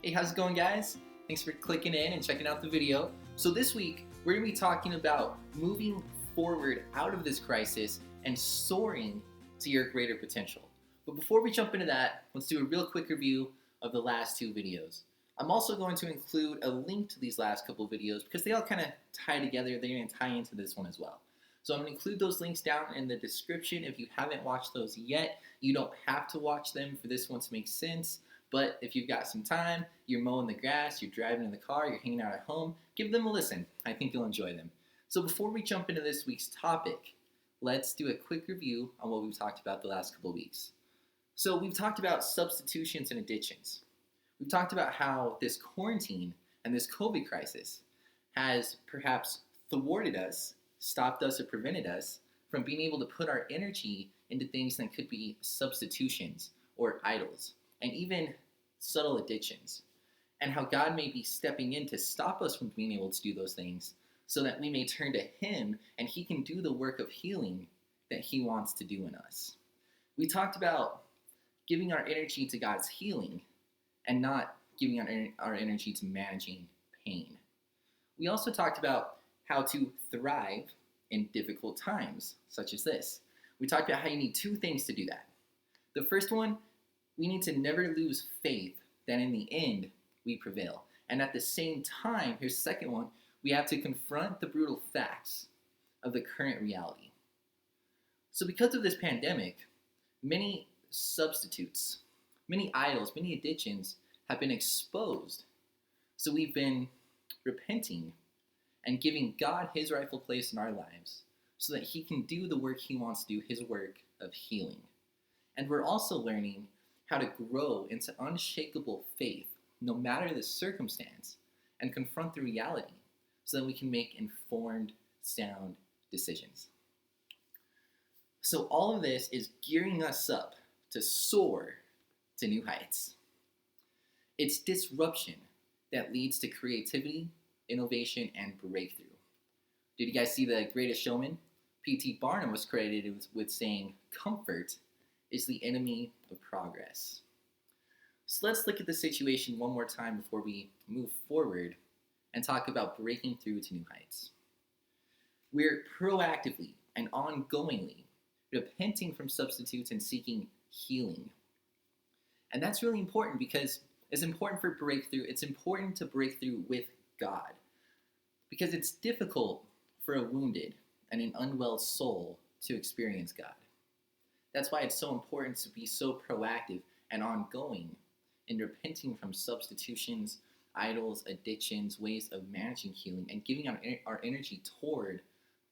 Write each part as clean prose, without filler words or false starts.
Hey, how's it going, guys? Thanks for clicking in and checking out the video. So this week, we're going to be talking about moving forward out of this crisis and soaring to your greater potential. But before we jump into that, let's do a real quick review of the last two videos. I'm also going to include a link to these last couple videos because they all kind of tie together. They're going to tie into this one as well. So I'm going to include those links down in the description. If you haven't watched those yet, you don't have to watch them for this one to make sense. But if you've got some time, you're mowing the grass, you're driving in the car, you're hanging out at home, give them a listen. I think you'll enjoy them. So before we jump into this week's topic, let's do a quick review on what we've talked about the last couple of weeks. So we've talked about substitutions and additions. We've talked about how this quarantine and this COVID crisis has perhaps thwarted us, stopped us, or prevented us from being able to put our energy into things that could be substitutions or idols, and even subtle addictions, and how God may be stepping in to stop us from being able to do those things so that we may turn to Him and He can do the work of healing that He wants to do in us. We talked about giving our energy to God's healing and not giving our energy to managing pain. We also talked about how to thrive in difficult times, such as this. We talked about how you need two things to do that. The first one, we need to never lose faith that in the end we prevail. And at the same time, here's the second one, we have to confront the brutal facts of the current reality. So because of this pandemic, many substitutes, many idols, many addictions have been exposed. So we've been repenting and giving God His rightful place in our lives so that He can do the work He wants to do, His work of healing. And we're also learning how to grow into unshakable faith no matter the circumstance and confront the reality so that we can make informed, sound decisions. So all of this is gearing us up to soar to new heights. It's disruption that leads to creativity, innovation, and breakthrough. Did you guys see The Greatest Showman? P.T. Barnum was credited with saying, "Comfort is the enemy of progress." So let's look at the situation one more time before we move forward and talk about breaking through to new heights. We're proactively and ongoingly repenting from substitutes and seeking healing. And that's really important because it's important for breakthrough. It's important to break through with God because it's difficult for a wounded and an unwell soul to experience God. That's why it's so important to be so proactive and ongoing in repenting from substitutions, idols, addictions, ways of managing healing, and giving our energy toward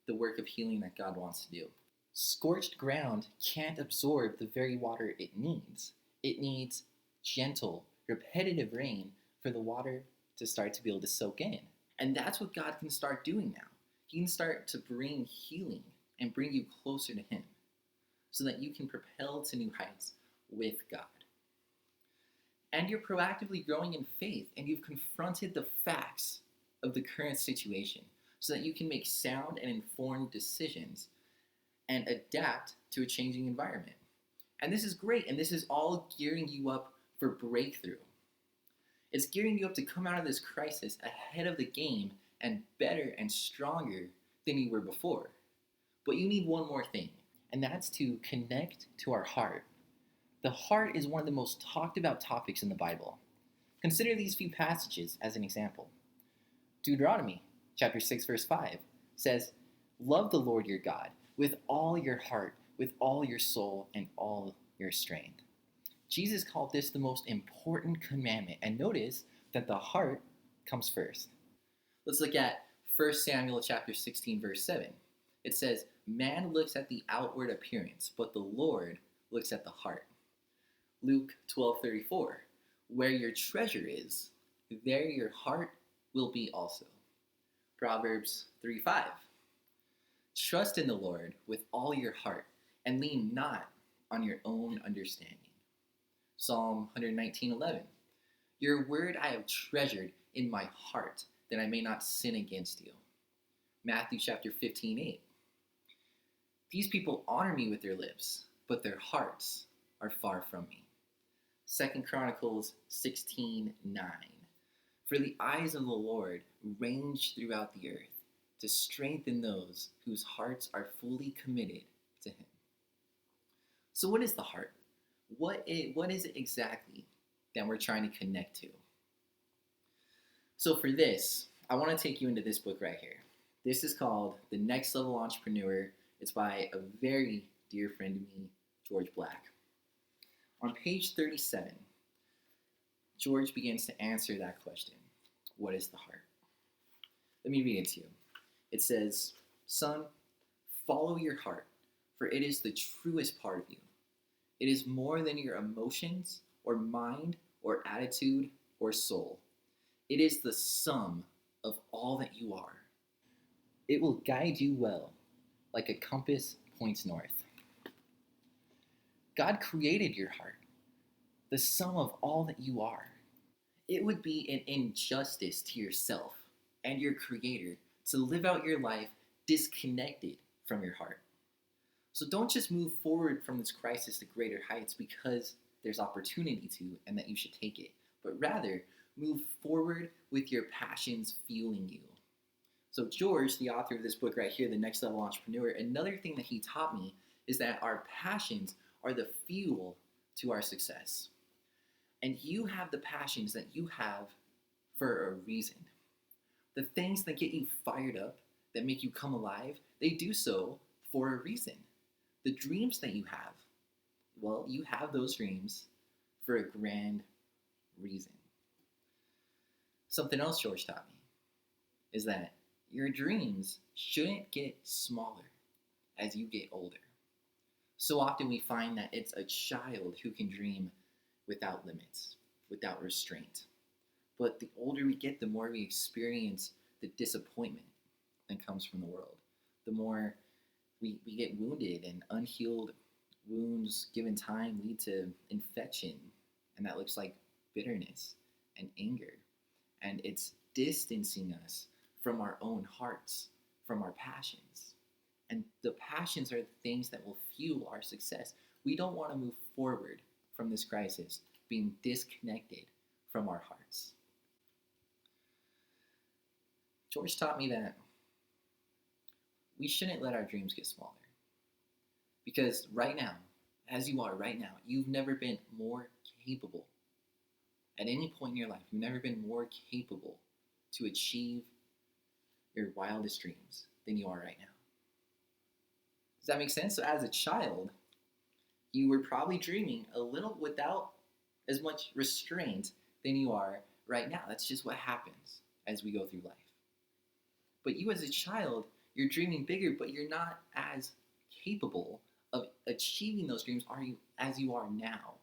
the work of healing that God wants to do. Scorched ground can't absorb the very water it needs. It needs gentle, repetitive rain for the water to start to be able to soak in. And that's what God can start doing now. He can start to bring healing and bring you closer to Him, so that you can propel to new heights with God. And you're proactively growing in faith, and you've confronted the facts of the current situation so that you can make sound and informed decisions and adapt to a changing environment. And this is great, and this is all gearing you up for breakthrough. It's gearing you up to come out of this crisis ahead of the game and better and stronger than you were before. But you need one more thing, and that's to connect to our heart. The heart is one of the most talked about topics in the Bible. Consider these few passages as an example. Deuteronomy chapter 6 verse 5 says, "Love the Lord your God with all your heart, with all your soul, and all your strength." Jesus called this the most important commandment, and notice that the heart comes first. Let's look at 1 Samuel chapter 16 verse 7. It says, "Man looks at the outward appearance, but the Lord looks at the heart." Luke 12:34, "Where your treasure is, there your heart will be also." Proverbs 3:5, "Trust in the Lord with all your heart, and lean not on your own understanding." Psalm 119:11, "Your word I have treasured in my heart, that I may not sin against you." Matthew chapter 15:8, "These people honor me with their lips, but their hearts are far from me." Second Chronicles 16:9. For the eyes of the Lord range throughout the earth to strengthen those whose hearts are fully committed to him. So what is the heart? What is it exactly that we're trying to connect to? So for this, I want to take you into this book right here. This is called The Next Level Entrepreneur. It's by a very dear friend of me, George Black. On page 37, George begins to answer that question. What is the heart? Let me read it to you. It says, "Son, follow your heart, for it is the truest part of you. It is more than your emotions or mind or attitude or soul. It is the sum of all that you are. It will guide you well, like a compass points north." God created your heart, the sum of all that you are. It would be an injustice to yourself and your Creator to live out your life disconnected from your heart. So don't just move forward from this crisis to greater heights because there's opportunity to and that you should take it, but rather move forward with your passions fueling you. So George, the author of this book right here, The Next Level Entrepreneur, another thing that he taught me is that our passions are the fuel to our success. And you have the passions that you have for a reason. The things that get you fired up, that make you come alive, they do so for a reason. The dreams that you have, well, you have those dreams for a grand reason. Something else George taught me is that your dreams shouldn't get smaller as you get older. So often we find that it's a child who can dream without limits, without restraint. But the older we get, the more we experience the disappointment that comes from the world. The more we get wounded, and unhealed wounds given time lead to infection. And that looks like bitterness and anger. And it's distancing us from our own hearts, from our passions. And the passions are the things that will fuel our success. We don't want to move forward from this crisis being disconnected from our hearts. George taught me that we shouldn't let our dreams get smaller. Because right now, as you are right now, you've never been more capable. At any point in your life, you've never been more capable to achieve your wildest dreams than you are right now. Does that make sense? So as a child, you were probably dreaming a little without as much restraint than you are right now. That's just what happens as we go through life. But you as a child, you're dreaming bigger, but you're not as capable of achieving those dreams as you are now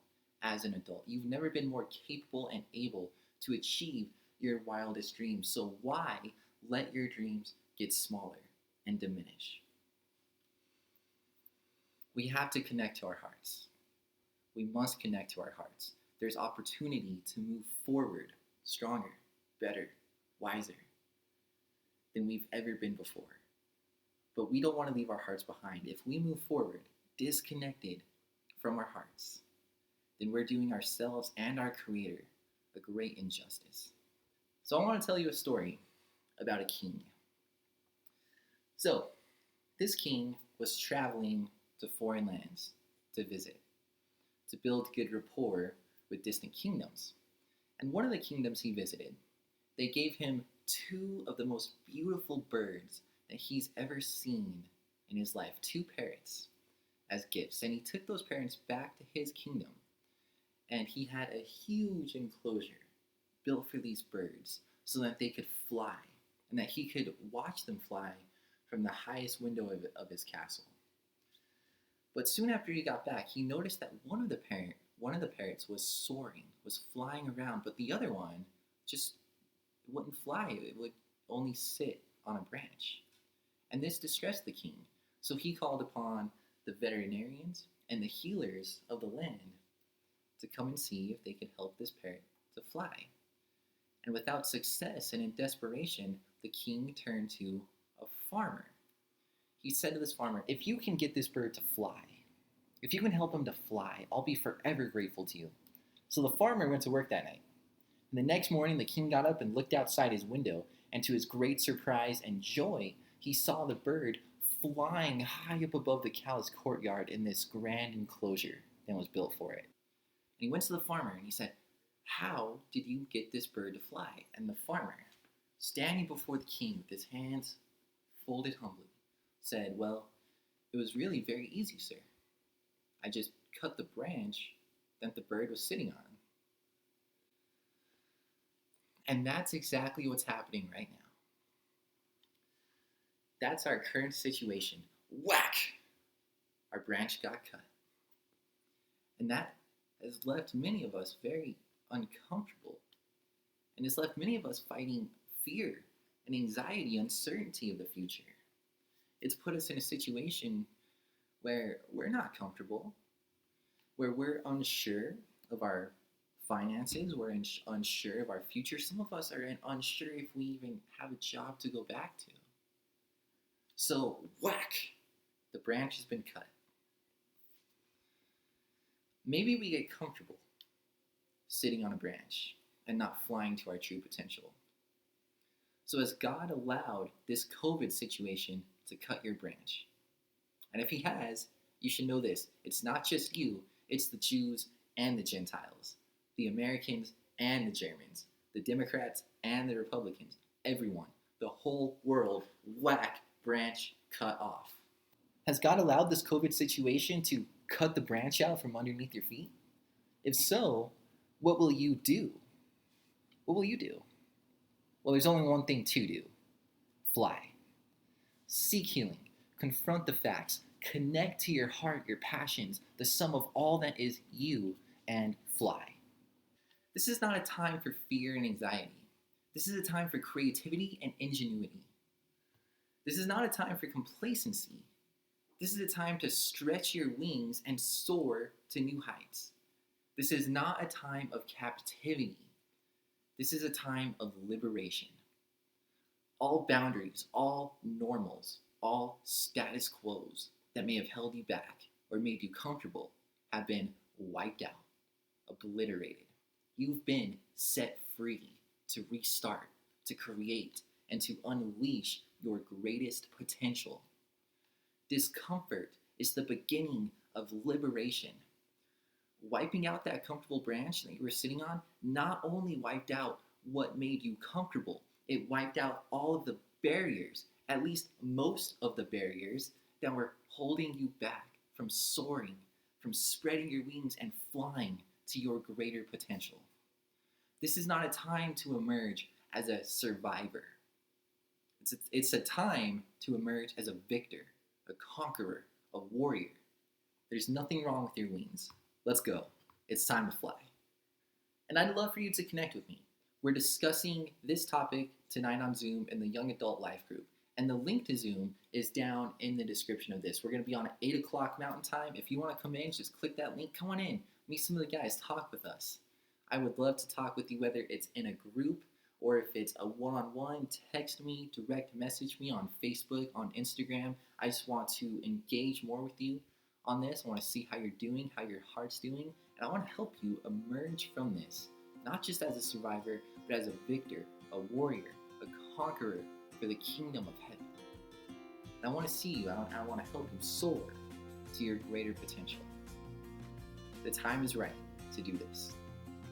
as an adult. You've never been more capable and able to achieve your wildest dreams. So why let your dreams get smaller and diminish? We have to connect to our hearts. We must connect to our hearts. There's opportunity to move forward stronger, better, wiser than we've ever been before. But we don't want to leave our hearts behind. If we move forward disconnected from our hearts, then we're doing ourselves and our Creator a great injustice. So I want to tell you a story about a king. So this king was traveling to foreign lands to visit, to build good rapport with distant kingdoms. And one of the kingdoms he visited, they gave him two of the most beautiful birds that he's ever seen in his life, two parrots, as gifts. And he took those parrots back to his kingdom, and he had a huge enclosure built for these birds so that they could fly, and that he could watch them fly from the highest window of his castle. But soon after he got back, he noticed that one of the parrots was soaring, was flying around, but the other one just wouldn't fly. It would only sit on a branch. And this distressed the king. So he called upon the veterinarians and the healers of the land to come and see if they could help this parrot to fly. And without success and in desperation, the king turned to a farmer. He said to this farmer, "If you can get this bird to fly, if you can help him to fly, I'll be forever grateful to you." So the farmer went to work that night. And the next morning, the king got up and looked outside his window, and to his great surprise and joy, he saw the bird flying high up above the cow's courtyard in this grand enclosure that was built for it. And he went to the farmer and he said, "How did you get this bird to fly?" And the farmer, standing before the king with his hands folded humbly, said, "Well, it was really very easy, sir. I just cut the branch that the bird was sitting on." And that's exactly what's happening right now. That's our current situation. Whack! Our branch got cut. And that has left many of us very uncomfortable. And it's left many of us fighting fear and anxiety, uncertainty of the future. It's put us in a situation where we're not comfortable, where we're unsure of our finances, we're unsure of our future. Some of us are unsure if we even have a job to go back to. So, whack! The branch has been cut. Maybe we get comfortable sitting on a branch and not flying to our true potential. So has God allowed this COVID situation to cut your branch? And if he has, you should know this. It's not just you, it's the Jews and the Gentiles, the Americans and the Germans, the Democrats and the Republicans, everyone, the whole world, whack, branch cut off. Has God allowed this COVID situation to cut the branch out from underneath your feet? If so, what will you do? What will you do? Well, there's only one thing to do. Fly. Seek healing. Confront the facts. Connect to your heart, your passions, the sum of all that is you, and fly. This is not a time for fear and anxiety. This is a time for creativity and ingenuity. This is not a time for complacency. This is a time to stretch your wings and soar to new heights. This is not a time of captivity. This is a time of liberation. All boundaries, all normals, all status quos that may have held you back or made you comfortable have been wiped out, obliterated. You've been set free to restart, to create, and to unleash your greatest potential. Discomfort is the beginning of liberation. Wiping out that comfortable branch that you were sitting on not only wiped out what made you comfortable, it wiped out all of the barriers, at least most of the barriers that were holding you back from soaring, from spreading your wings and flying to your greater potential. This is not a time to emerge as a survivor. It's a time to emerge as a victor, a conqueror, a warrior. There's nothing wrong with your wings. Let's go. It's time to fly. And I'd love for you to connect with me. We're discussing this topic tonight on Zoom in the Young Adult Life Group. And the link to Zoom is down in the description of this. We're going to be on at 8 o'clock Mountain Time. If you want to come in, just click that link. Come on in. Meet some of the guys. Talk with us. I would love to talk with you, whether it's in a group or if it's a one-on-one. Text me, direct message me on Facebook, on Instagram. I just want to engage more with you on this. I want to see how you're doing, how your heart's doing, and I want to help you emerge from this, not just as a survivor, but as a victor, a warrior, a conqueror for the kingdom of heaven. And I want to see you. I want to help you soar to your greater potential. The time is right to do this.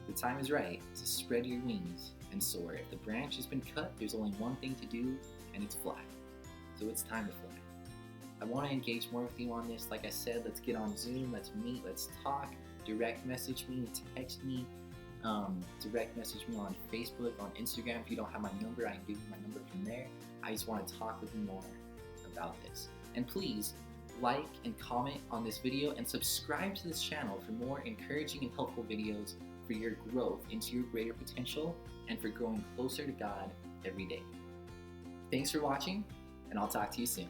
The time is right to spread your wings and soar. If the branch has been cut, there's only one thing to do, and it's fly. So it's time to fly. I want to engage more with you on this. Like I said, let's get on Zoom, let's meet, let's talk. Direct message me, text me, direct message me on Facebook, on Instagram. If you don't have my number, I can give you my number from there. I just want to talk with you more about this. And please like and comment on this video and subscribe to this channel for more encouraging and helpful videos for your growth into your greater potential and for growing closer to God every day. Thanks for watching, and I'll talk to you soon.